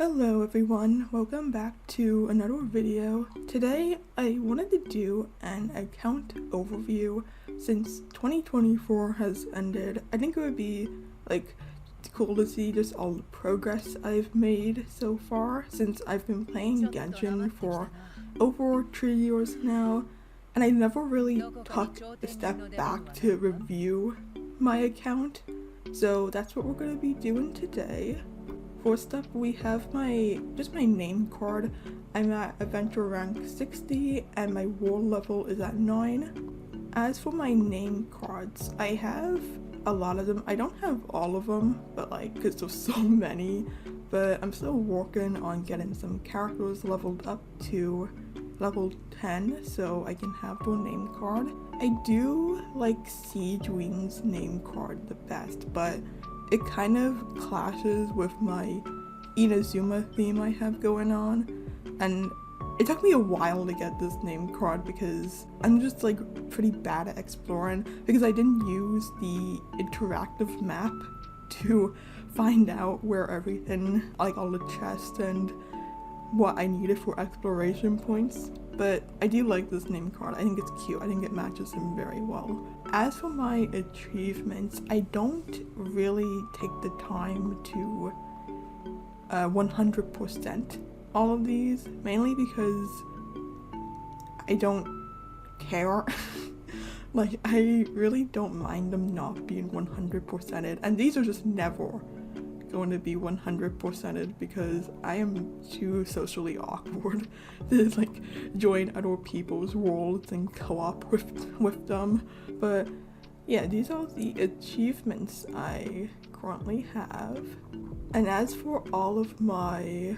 Hello everyone, welcome back to another video. Today I wanted to do an account overview since 2024 has ended. I think it would be cool to see just all the progress I've made so far since I've been playing Genshin for over 3 years now, and I never really took a step back to review my account, so that's what we're going to be doing today. First up, we have my name card. I'm at adventure rank 60 and my world level is at 9. As for my name cards, I have a lot of them. I don't have all of them, but because there's so many, but I'm still working on getting some characters leveled up to level 10 so I can have their name card. I do like Siege Wing's name card the best, but it kind of clashes with my Inazuma theme I have going on, and it took me a while to get this name card because I'm just pretty bad at exploring because I didn't use the interactive map to find out where everything, all the chests and what I needed for exploration points. But I do like this name card. I think it's cute. I think it matches him very well. As for my achievements, I don't really take the time to 100% all of these, mainly because I don't care. I really don't mind them not being 100%ed, and these are just never going to be 100%ed because I am too socially awkward to join other people's worlds and co-op with them. But yeah, these are the achievements I currently have. And as for all of my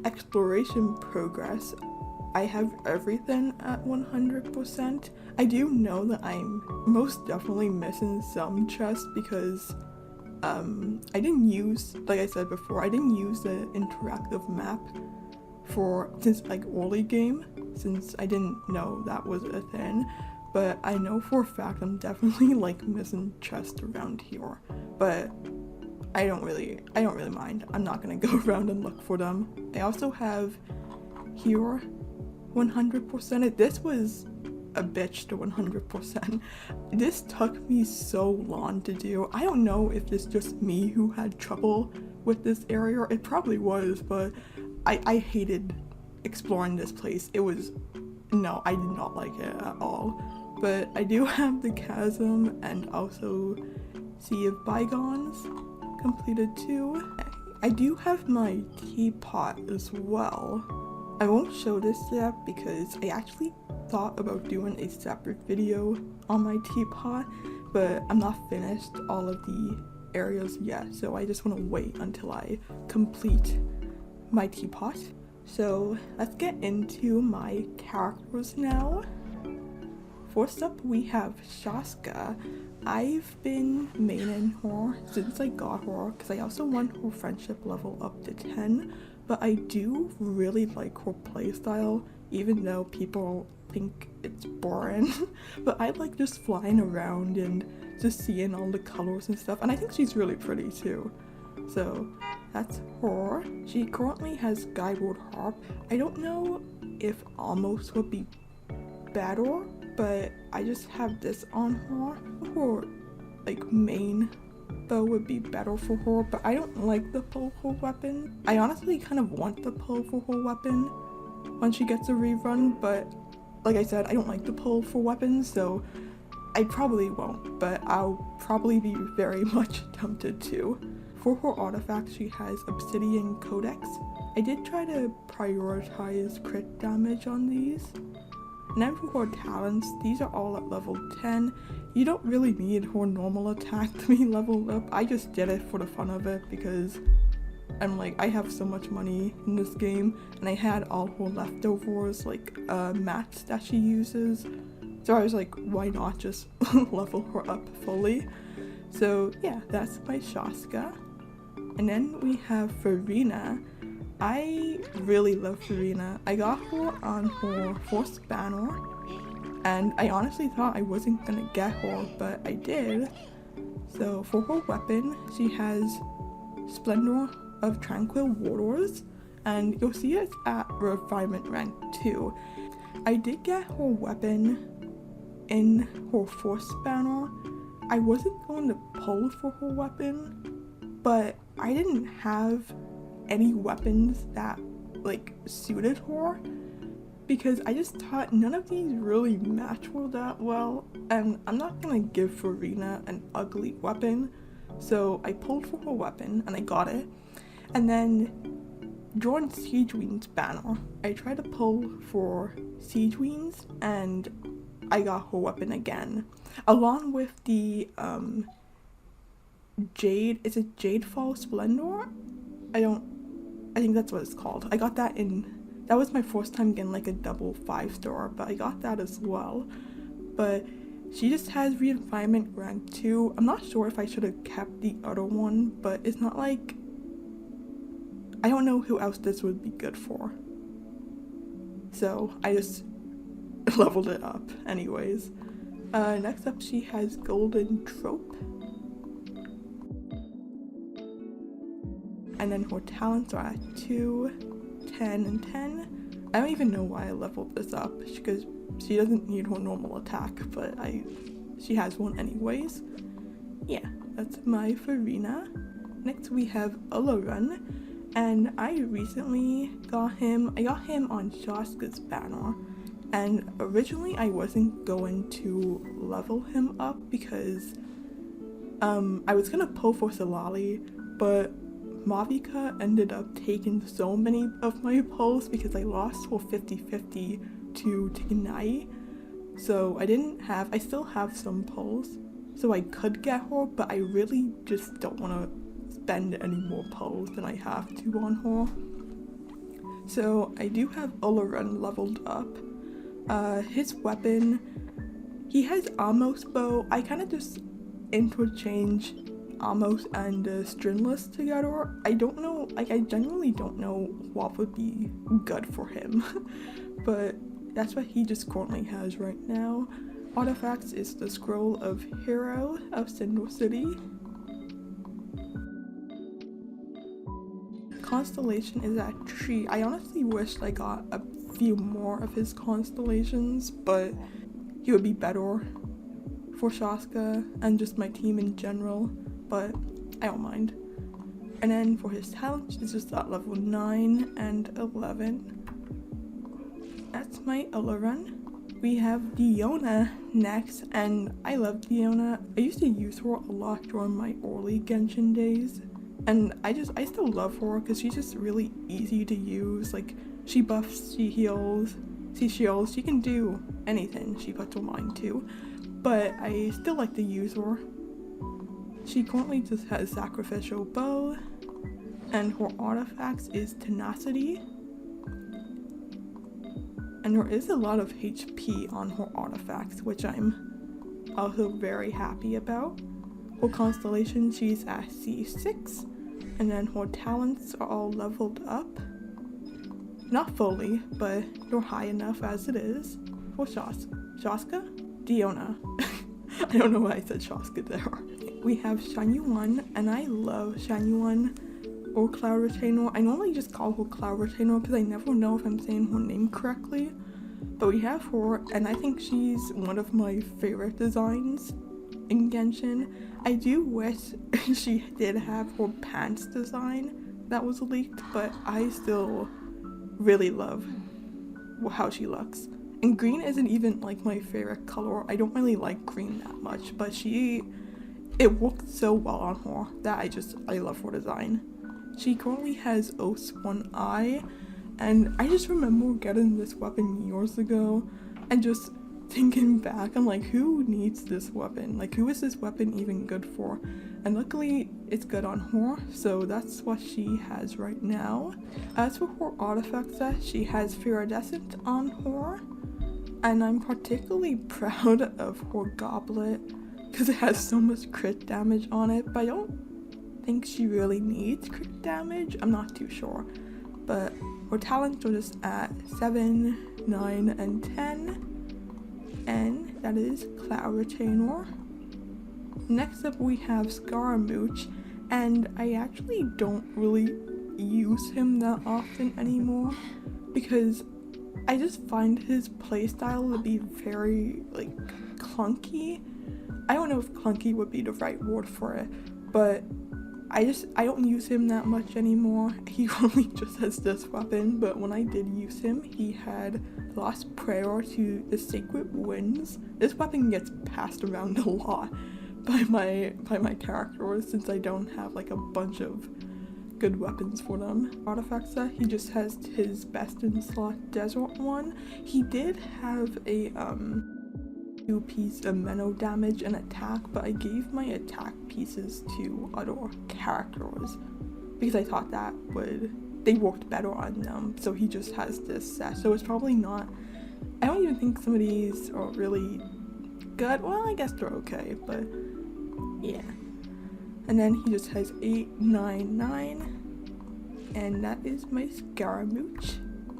exploration progress, I have everything at 100%. I do know that I'm most definitely missing some chests because I didn't use, like I said before, I didn't use the interactive map since early game, since I didn't know that was a thing. But I know for a fact I'm definitely missing chests around here. But I don't really mind. I'm not gonna go around and look for them. I also have here 100%. This was a bitch to 100%. This took me so long to do. I don't know if it's just me who had trouble with this area. It probably was, but I hated exploring this place. I did not like it at all. But I do have the chasm and also Sea of Bygones completed too. I do have my teapot as well. I won't show this yet because I actually thought about doing a separate video on my teapot, but I'm not finished all of the areas yet, so I just want to wait until I complete my teapot. So let's get into my characters now. First up, we have Shaska. I've been maining her since I got her because I also want her friendship level up to 10, but I do really like her playstyle, even though people think it's boring. But I like just flying around and just seeing all the colors and stuff, and I think she's really pretty too. So that's her. She currently has Skyward Harp. I don't know if almost would be better, but I just have this on her. Her main bow would be better for her, but I don't like the powerful weapon. I honestly kind of want the powerful weapon when she gets a rerun, but like I said, I don't like the powerful weapons, so I probably won't, but I'll probably be very much tempted to. For her artifacts, she has Obsidian Codex. I did try to prioritize crit damage on these. And then for her talents, these are all at level 10. You don't really need her normal attack to be leveled up. I just did it for the fun of it because I have so much money in this game, and I had all her leftovers, mats that she uses. So I was like, why not just level her up fully? So yeah, that's my Shaska. And then we have Farina. I really love Farina. I got her on her first banner, and I honestly thought I wasn't gonna get her, but I did. So for her weapon, she has Splendor of Tranquil Waters, and you'll see it at refinement rank 2. I did get her weapon in her first banner. I wasn't going to pull for her weapon, but I didn't have any weapons that like suited her, because I just thought none of these really match her that well, and I'm not gonna give Farina an ugly weapon. So I pulled for her weapon and I got it. And then during Siege Wings banner, I tried to pull for Siege Wings and I got her weapon again, along with the Jade. Is it Jade Fall Splendor? I think that's what it's called. I got that that was my first time getting like a double 5-star, but I got that as well. But she just has refinement rank 2. I'm not sure if I should have kept the other one, but it's not like, I don't know who else this would be good for. So I just leveled it up anyways. Next up, she has Golden Trope. And then her talents are at 2, 10, and 10. I don't even know why I leveled this up, because she doesn't need her normal attack, but she has one anyways. Yeah, that's my Farina. Next we have Ularun, and I recently got him. I got him on Shaska's banner, and originally I wasn't going to level him up because I was gonna pull for Solali, but Mavika ended up taking so many of my pulls because I lost for 50-50 to Tikanai. So I still have some pulls, so I could get her, but I really just don't want to spend any more pulls than I have to on her. So I do have Ularun leveled up. His weapon, he has Amos bow. I kind of just interchange Amos and Stringless together. I don't know, like I genuinely don't know what would be good for him, but that's what he just currently has right now. Artifacts is the Scroll of Hero of Cinder City. Constellation is at Tree. I honestly wish I got a few more of his constellations, but he would be better for Shaska and just my team in general, but I don't mind. And then for his talents, it's just at level 9 and 11. That's my Ularun. We have Diona next, and I love Diona. I used to use her a lot during my early Genshin days, and I still love her because she's just really easy to use. Like, she buffs, she heals, she shields, she can do anything she puts her mind to, but I still like to use her. She currently just has Sacrificial Bow, and her artifacts is Tenacity. And there is a lot of HP on her artifacts, which I'm also very happy about. Her constellation, she's at C6, and then her talents are all leveled up. Not fully, but they're high enough as it is. For Shaska? Diona. I don't know why I said Shaska there. We have Shanyuan, and I love Shanyuan, or Cloud Retainer. I normally just call her Cloud Retainer because I never know if I'm saying her name correctly. But we have her, and I think she's one of my favorite designs in Genshin. I do wish she did have her pants design that was leaked, but I still really love how she looks. And green isn't even like my favorite color. I don't really like green that much, but it worked so well on her that I love her design. She currently has Oath's one eye, and I just remember getting this weapon years ago and just thinking back, I'm like, who needs this weapon? Like, who is this weapon even good for? And luckily it's good on her, so that's what she has right now. As for her artifact set, she has Viridescent on her, and I'm particularly proud of her goblet because it has so much crit damage on it, but I don't think she really needs crit damage. I'm not too sure, but her talents are just at 7, 9, and 10, and that is Cloud Retainer. Next up we have Scaramouche, and I actually don't really use him that often anymore because I just find his playstyle to be very like clunky. I don't know if clunky would be the right word for it, but I don't use him that much anymore. He only just has this weapon, but when I did use him, he had lost prayer to the sacred winds. This weapon gets passed around a lot by my characters since I don't have like a bunch of good weapons for them. Artifact set, he just has his best in slot desert one. He did have a 2-piece ameno damage and attack, but I gave my attack pieces to other characters because I thought they worked better on them. So he just has this set. So it's probably not, I don't even think some of these are really good. Well, I guess they're okay, but yeah. And then he just has 899, and that is my Scaramouche.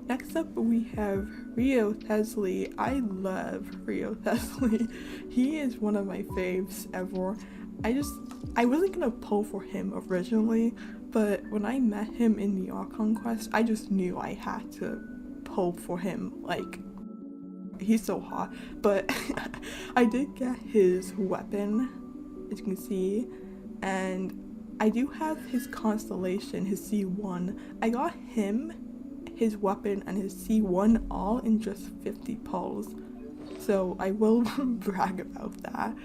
Next up we have Rio Tesley. I love Rio Tesley. He is one of my faves ever. I wasn't gonna pull for him originally, but when I met him in the Archon quest, I just knew I had to pull for him. Like, he's so hot. But I did get his weapon, as you can see, and I do have his constellation, his C1. I got him, his weapon, and his C1 all in just 50 pulls, so I will brag about that.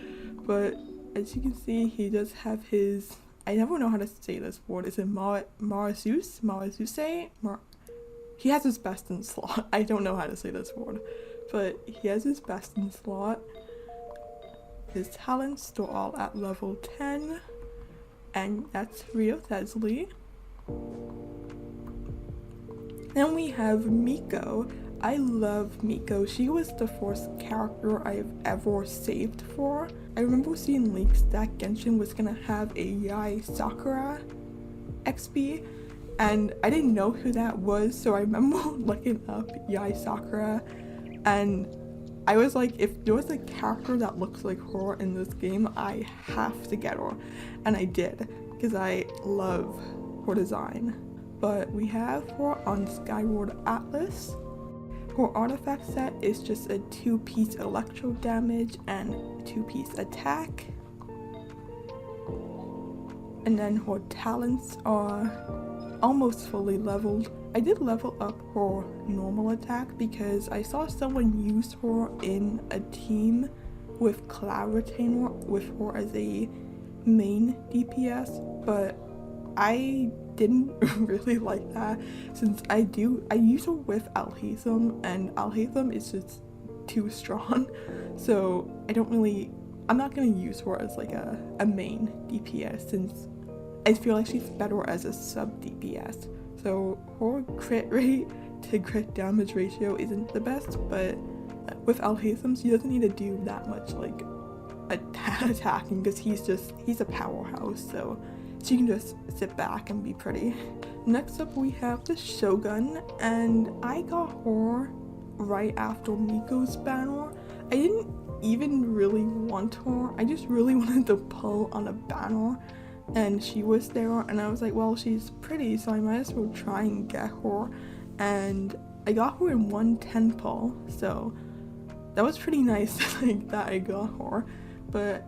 But as you can see, he does have his, I never know how to say this word, is it Marazuse? He has his best in slot. I don't know how to say this word, but he has his best in slot. His talents are all at level 10, and that's Rio Tesley. Then we have Miko. I love Miko. She was the first character I've ever saved for. I remember seeing leaks that Genshin was gonna have a Yae Sakura XP, and I didn't know who that was, so I remember looking up Yae Sakura, and I was like, if there was a character that looks like her in this game, I have to get her. And I did, because I love her design. But we have her on Skyward Atlas. Her artifact set is just a 2-piece electro damage and 2-piece attack. And then her talents are almost fully leveled. I did level up her normal attack because I saw someone use her in a team with Cloud Retainer with her as a main DPS, but I didn't really like that since I use her with Alhaitham, and Alhaitham is just too strong, so I'm not gonna use her as like a main DPS since I feel like she's better as a sub DPS. So her crit rate to crit damage ratio isn't the best, but with Alhaitham she doesn't need to do that much like attacking because he's a powerhouse, so she can just sit back and be pretty. Next up we have the Shogun, and I got her right after Miko's banner. I didn't even really want her, I just really wanted to pull on a banner, and she was there, and I was like, well, she's pretty, so I might as well try and get her, and I got her in 110 pull, so that was pretty nice like that I got her. But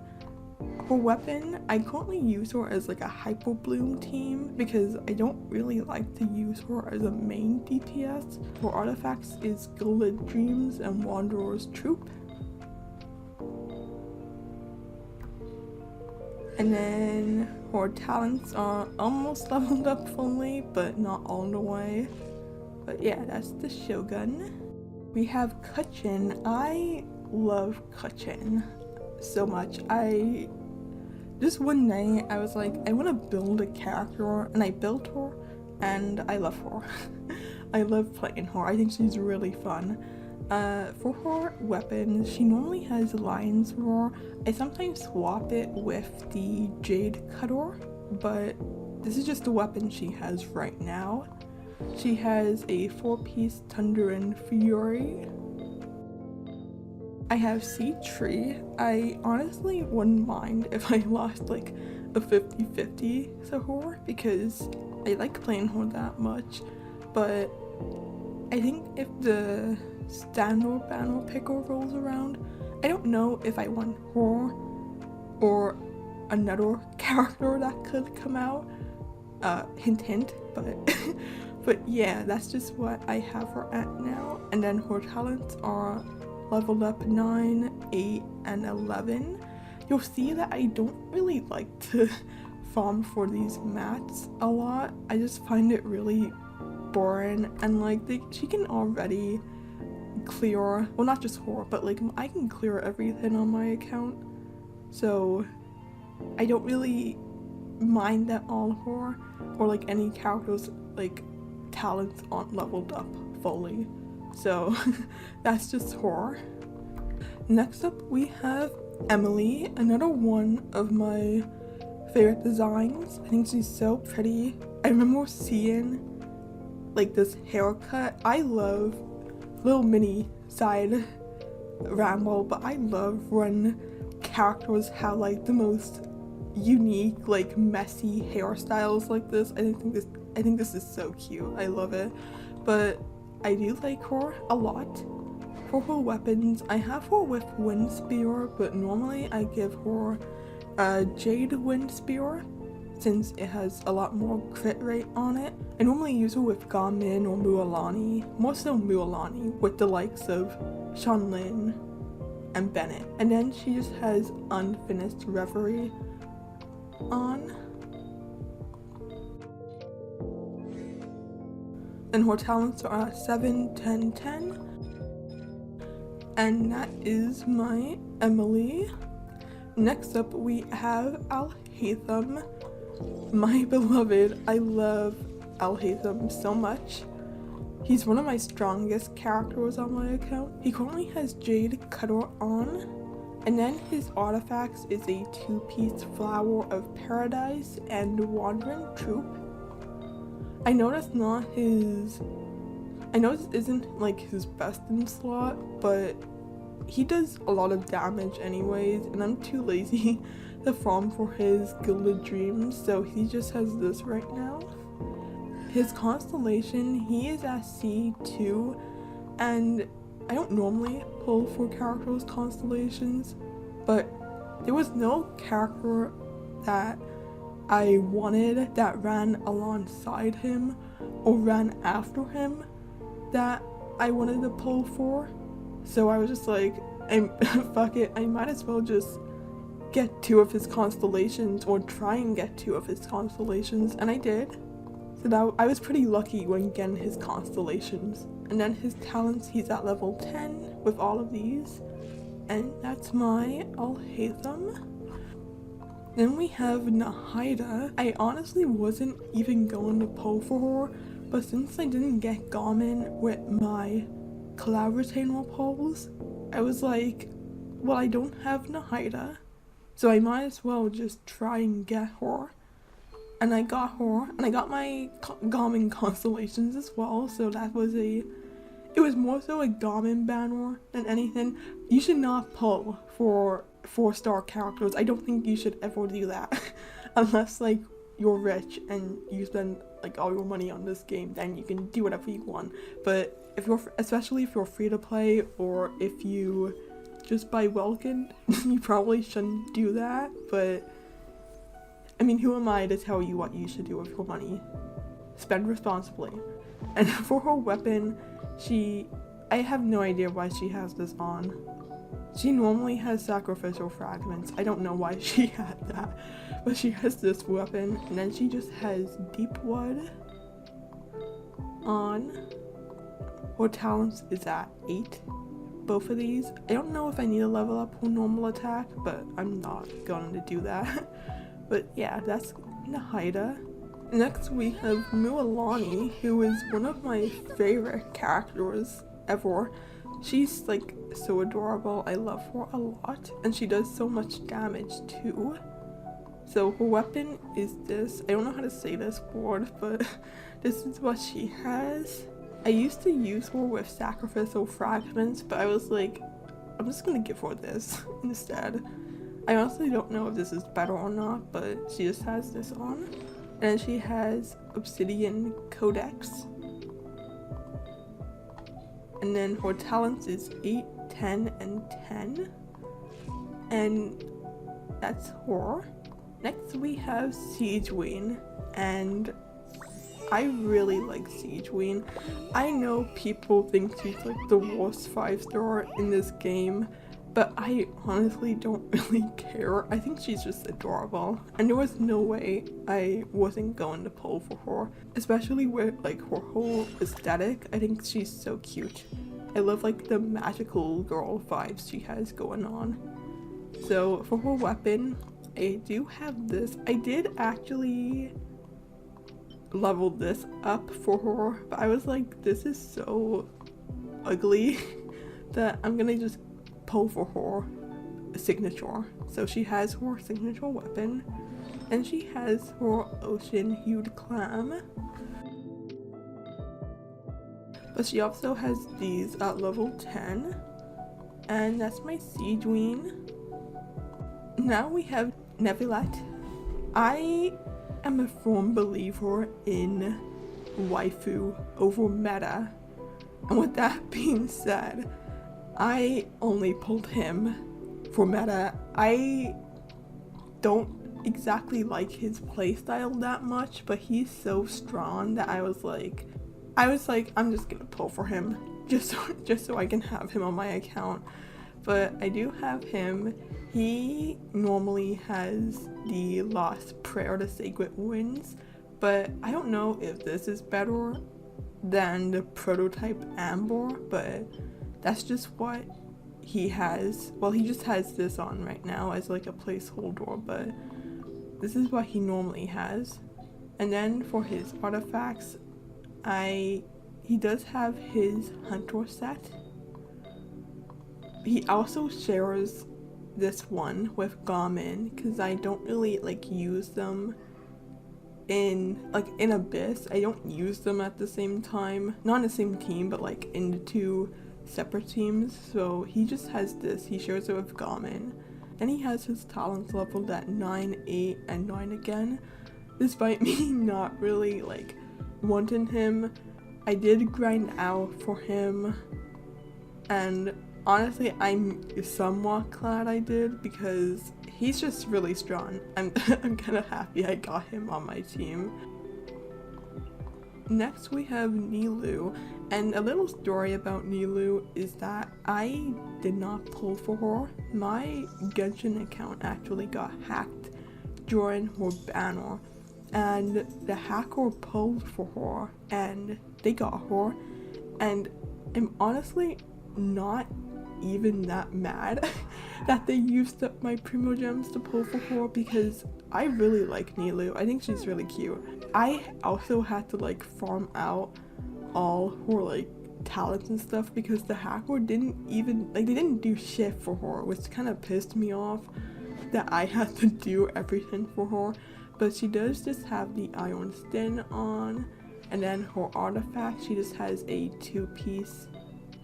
her weapon, I currently use her as like a Hyper Bloom team because I don't really like to use her as a main DPS. Her artifacts is Gilded Dreams and Wanderer's Troop. And then her talents are almost leveled up fully, but not all the way. But yeah, that's the Shogun. We have Kachin. I love Kachin so much. Just one night I was like, I want to build a character, and I built her, and I love her. I love playing her. I think she's really fun. For her weapon, she normally has Lion's Roar. I sometimes swap it with the Jade Cutter, but this is just the weapon she has right now. She has a 4-piece Thunderin' Fury. I have Sea Tree. I honestly wouldn't mind if I lost like a 50-50 to her because I like playing her that much, but I think if the standard banner picker rolls around, I don't know if I want her or another character that could come out. Hint hint, but but yeah, that's just what I have her at now. And then her talents are leveled up 9, 8, and 11. You'll see that I don't really like to farm for these mats a lot. I just find it really boring, and like she can already clear, well, not just her, but like I can clear everything on my account, so I don't really mind that all her or like any characters like talents aren't leveled up fully, so that's just her. Next up we have Emily, another one of my favorite designs. I think she's so pretty. I remember seeing like this haircut. I love little mini side ramble, but I love when characters have like the most unique, like messy hairstyles like this. I think this is so cute. I love it. But I do like her a lot. For her weapons, I have her with wind spear, but normally I give her a jade wind spear since it has a lot more crit rate on it. I normally use her with Gamin or Mualani, more so Mualani, with the likes of Shanlin and Bennett. And then she just has Unfinished Reverie on. And her talents are 7, 10, 10. And that is my Emily. Next up we have Alhaitham, my beloved. I love Alhaitham so much. He's one of my strongest characters on my account. He currently has Jade Cutter on, and then his artifacts is a 2-piece Flower of Paradise and Wandering Troop. I know this isn't like his best in slot, but he does a lot of damage anyways, and I'm too lazy to farm for his Gilded Dreams, so he just has this right now. His constellation, he is at C2, and I don't normally pull for characters' constellations, but there was no character that I wanted that ran alongside him or ran after him that I wanted to pull for. So I was just like, fuck it, I might as well just get 2 of his constellations, or try and get 2 of his constellations, and I did. So that I was pretty lucky when getting his constellations. And then his talents, he's at level 10 with all of these. And that's my Alhaitham. Then we have Nahida. I honestly wasn't even going to pull for her, but since I didn't get Garmin with my collab retainer pulls, I was like, well, I don't have Nahida, so I might as well just try and get her. And I got her, and I got my Garmin constellations as well, so it was more so a Garmin banner than anything. You should not pull for 4-star characters. I don't think you should ever do that. Unless like you're rich and you spend like all your money on this game, then you can do whatever you want. But especially if you're free to play, or if you just buy Welkin, you probably shouldn't do that. But I mean, who am I to tell you what you should do with your money? Spend responsibly. And for her weapon, I have no idea why she has this on. She normally has sacrificial fragments. I don't know why she had that, but she has this weapon, and then she just has deep wood on. Her talents is at 8. Both of these. I don't know if I need to level up her normal attack, but I'm not going to do that. But yeah, that's Nahida. Next we have Mualani, who is one of my favorite characters ever. She's like so adorable. I love her a lot, and she does so much damage too. So her weapon is this. I don't know how to say this word, but this is what she has. I used to use her with sacrificial fragments, but I was like, I'm just gonna give her this instead. I honestly don't know if this is better or not, but she just has this on. And she has obsidian codex. And then her talents is 8, 10, and 10. And that's her. Next we have Siegeween, and I really like Siegeween. I know people think she's like the worst 5-star in this game, but I honestly don't really care. I think she's just adorable, and there was no way I wasn't going to pull for her, especially with like her whole aesthetic. I think she's so cute. I love like the magical girl vibes she has going on. So for her weapon, I do have this. I did actually level this up for her, but I was like, this is so ugly that I'm gonna just pull for her signature. So she has her signature weapon, and she has her ocean hued clam, but she also has these at level 10, and that's my Siegeween. Now we have Neuvillette. I am a firm believer in waifu over meta, and with that being said, I only pulled him for meta. I don't exactly like his playstyle that much, but he's so strong that I was like, I'm just gonna pull for him just so I can have him on my account. But I do have him. He normally has the last prayer to sacred winds, but I don't know if this is better than the prototype Amber, but that's just what he has. Well, he just has this on right now as like a placeholder, but this is what he normally has. And then for his artifacts, he does have his hunter set. He also shares this one with Garmin because I don't really like use them in Abyss. I don't use them at the same time, not in the same team, but like in the two separate teams. So he just has this. He shares it with Garmin. Then he has his talents leveled at 9, 8, and 9 again. Despite me not really like wanting him, I did grind out for him, and honestly, I'm somewhat glad I did because he's just really strong. I'm kind of happy I got him on my team. Next we have Nilou, and a little story about Nilou is that I did not pull for her. My Genshin account actually got hacked during her banner, and the hacker pulled for her and they got her, and I'm honestly not even that mad that they used up my primo gems to pull for her because I really like Nilou. I think she's really cute. I also had to like farm out all her like talents and stuff because the hacker didn't even they didn't do shit for her, which kind of pissed me off that I had to do everything for her. But she does just have the iron skin on, and then her artifact, she just has a 2-piece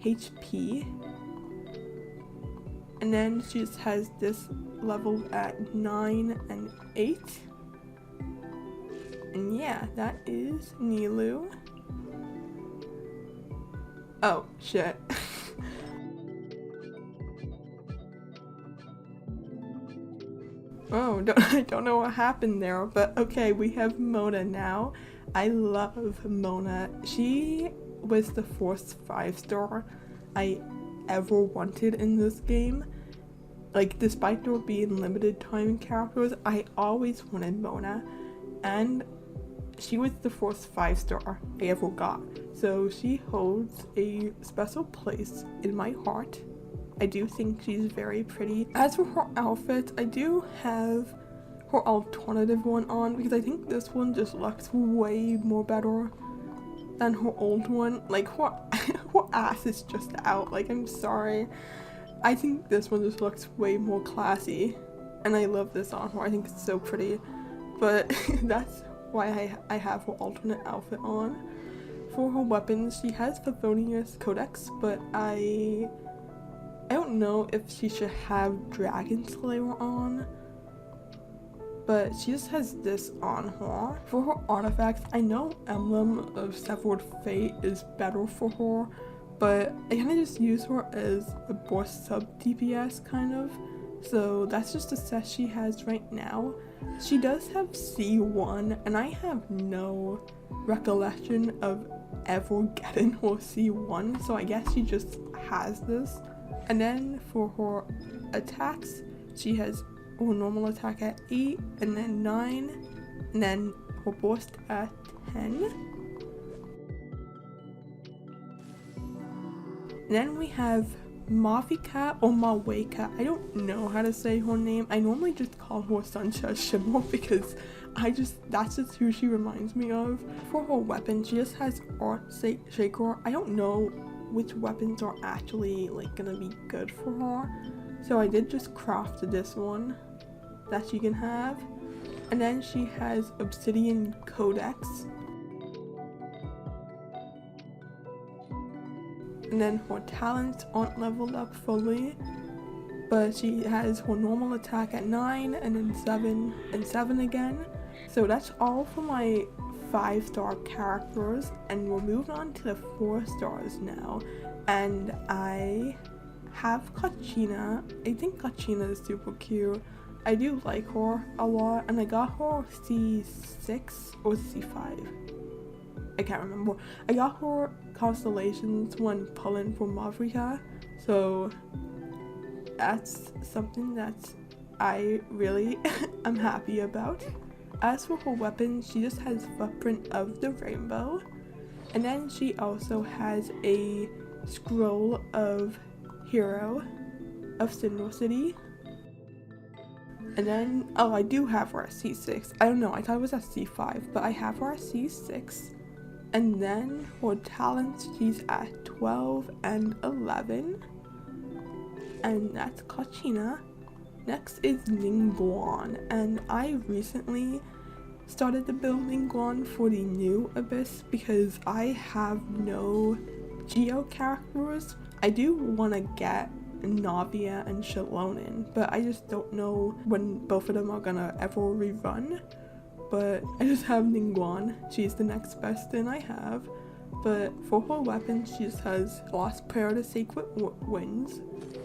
HP, and then she just has this leveled at 9 and 8. And yeah, that is Nilou. Oh shit. Oh, I don't know what happened there, but okay, we have Mona now. I love Mona. She was the first 5-star I ever wanted in this game. Like, despite there being limited time characters, I always wanted Mona, and she was the first 5-star I ever got. So she holds a special place in my heart. I do think she's very pretty. As for her outfit, I do have her alternative one on because I think this one just looks way more better than her old one. Like, her ass is just out. Like, I'm sorry. I think this one just looks way more classy, and I love this on her. I think it's so pretty. But that's why I have her alternate outfit on. For her weapons, she has Favonius Codex, but I don't know if she should have Dragon Slayer on. but she just has this on her. For her artifacts, I know Emblem of Severed Fate is better for her, but I kind of just use her as a burst sub DPS kind of. So that's just the set she has right now. She does have C1, and I have no recollection of ever getting her C1, so I guess she just has this. And then for her attacks, she has her normal attack at 8, and then 9, and then her burst at 10. And then we have Mavika or Maweka. I don't know how to say her name. I normally just call her Sunshine Shimmer because that's just who she reminds me of. For her weapon, she just has Art Shaker. I don't know which weapons are actually like gonna be good for her, so I did just craft this one that she can have. And then she has Obsidian Codex. And then her talents aren't leveled up fully, but she has her normal attack at 9, and then 7 and 7 again. So that's all for my 5-star characters, and we're moving on to the 4 stars now. And I have Kachina. I think Kachina is super cute. I do like her a lot, and I got her C6 or C5. I can't remember. I got her constellations when pulling for Mavrika, so that's something that I really am happy about. As for her weapon, she just has Footprint of the Rainbow, and then she also has a Scroll of Hero of Cinder City. And then, oh, I do have her at C6. I don't know, I thought it was at C5, but I have her at C6. And then her talents, she's at 12 and 11. And that's Kachina. Next is Ningguang, and I recently started to build Ningguang for the new Abyss because I have no Geo characters. I do want to get Navia and Shalonin, but I just don't know when both of them are gonna ever rerun. But I just have Ningguang. She's the next best thing I have. But for her weapon, she just has Lost Prayer to Sacred Winds,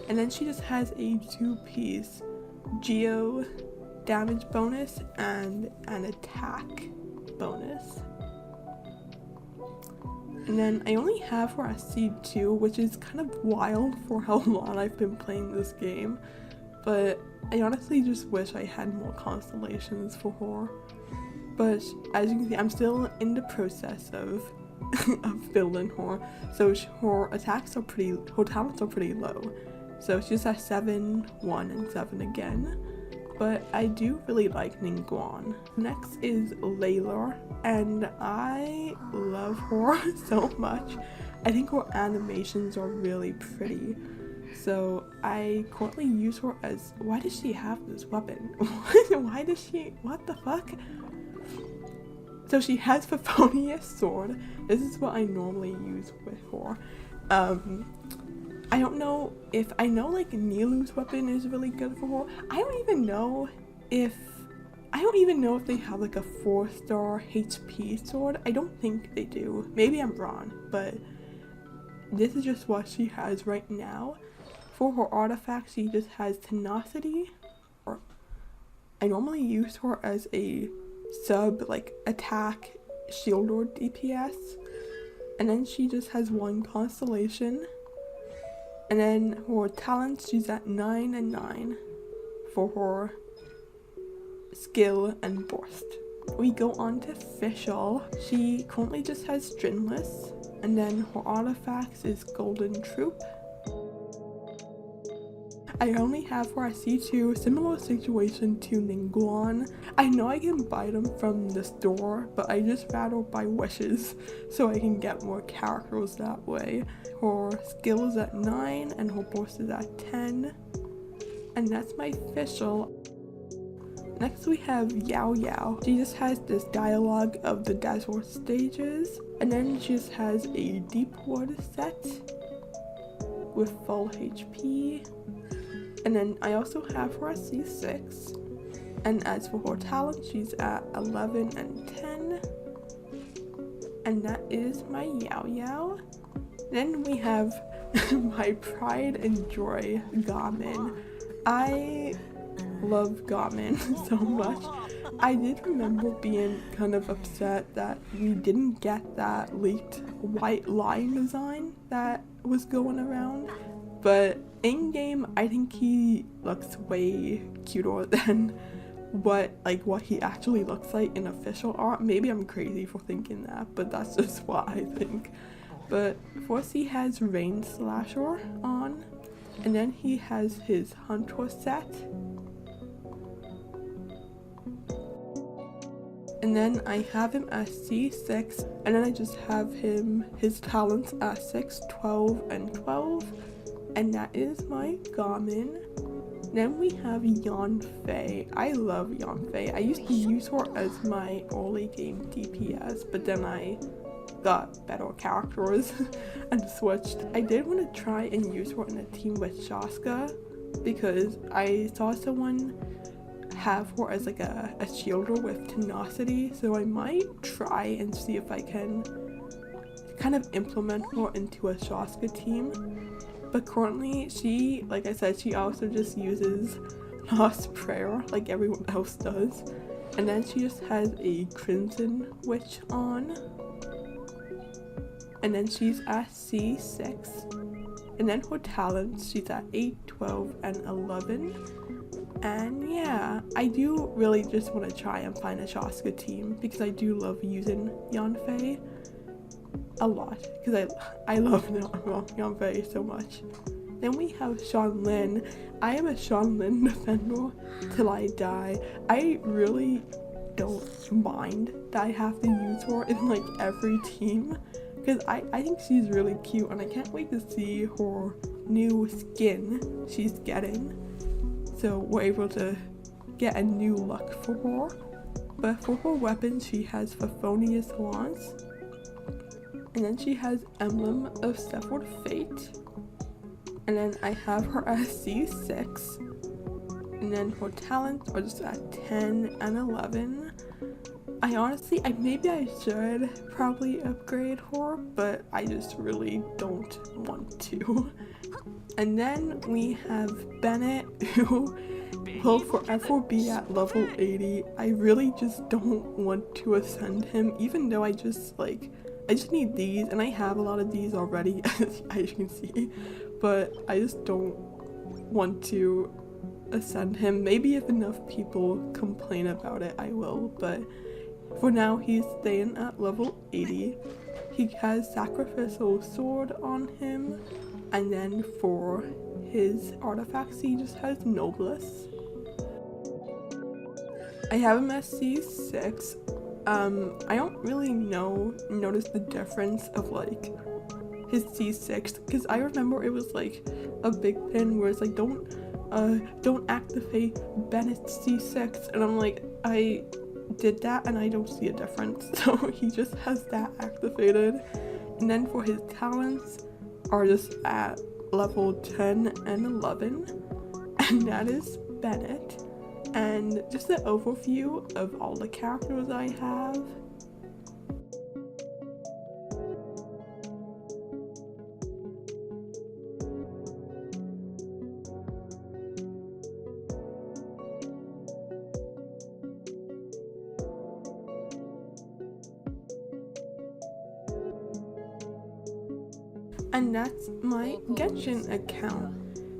and then she just has a 2-piece Geo damage bonus and an attack bonus. And then I only have her at C2, which is kind of wild for how long I've been playing this game, but I honestly just wish I had more constellations for her. But as you can see, I'm still in the process of building her, so her talents are pretty low. So she just has 7, 1, and 7 again. But I do really like Ningguang. Next is Layla, and I love her so much. I think her animations are really pretty. So I currently use her as, why does she have this weapon? Why does she, what the fuck? So she has Favonius Sword. This is what I normally use with her. I don't know if, I know like Nilu's weapon is really good for her. I don't even know if they have like a 4-star HP sword. I don't think they do. Maybe I'm wrong, but this is just what she has right now. For her artifact, she just has Tenacity. I normally use her as a sub like attack shield or DPS, and then she just has 1 constellation. And then her talents, she's at 9 and 9 for her skill and burst. We go on to Fischl. She currently just has Stringless, and then her artifacts is Golden Troop. I only have her at C2, similar situation to Ningguang. I know I can buy them from the store, but I just rather buy wishes so I can get more characters that way. Her skill is at 9 and her burst is at 10. And that's my Fischl. Next we have Yao Yao. She just has this dialogue of the desert stages, and then she just has a deep wood set with full HP. And then I also have her at C6. And as for her talent, she's at 11 and 10. And that is my Yao Yao. Then we have my pride and joy, Garmin. I love Garmin so much. I did remember being kind of upset that we didn't get that leaked white line design that was going around, but in-game I think he looks way cuter than what he actually looks like in official art. Maybe I'm crazy for thinking that, but that's just what I think. But first he has Rain Slasher on, and then he has his Hunter set. And then I have him at C6, and then I just have his talents at 6, 12, and 12, and that is my Garmin. Then we have Yanfei. I love Yanfei. I used to use her as my early game DPS, but then I got better characters and switched. I did want to try and use her in a team with Shaska because I saw someone have her as like a shielder with tenacity, so I might try and see if I can kind of implement her into a Shaska team. But currently she, like I said, she also just uses Last Prayer like everyone else does, and then she just has a Crimson Witch on, and then she's at C6, and then her talents, she's at 8, 12, and 11. And yeah, I do really just want to try and find a Shaska team because I do love using Yanfei a lot because I love Yanfei so much. Then we have Shanlin. I am a Shanlin defender till I die. I really don't mind that I have to use her in like every team because I think she's really cute, and I can't wait to see her new skin she's getting. So we're able to get a new look for her. But for her weapon, she has Favonius Lance. And then she has Emblem of Severed Fate. And then I have her at C6. And then her talents are just at 10 and 11. I honestly, maybe I should probably upgrade her, but I just really don't want to. And then we have Bennett, who will forever be at level 80. I really just don't want to ascend him, even though I just need these, and I have a lot of these already, as you can see, but I just don't want to ascend him. Maybe if enough people complain about it, I will, but for now, he's staying at level 80. He has Sacrificial Sword on him, and then for his artifacts, he just has Noblesse. I have him at C6. I don't really notice the difference of like his C6, because I remember it was like a big pin where it's like don't activate Bennett's C6, and I'm like, I did that and I don't see a difference. So he just has that activated. And then for his talents are just at level 10 and 11, and that is Bennett. And just an overview of all the characters I have. And that's my Genshin account.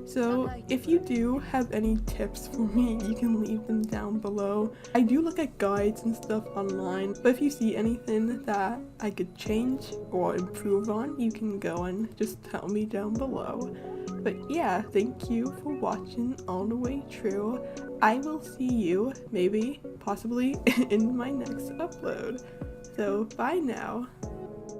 So if you do have any tips for me, you can leave them down below. I do look at guides and stuff online, but if you see anything that I could change or improve on, you can go and just tell me down below. But yeah, thank you for watching all the way through. I will see you, maybe, possibly, in my next upload. So bye now.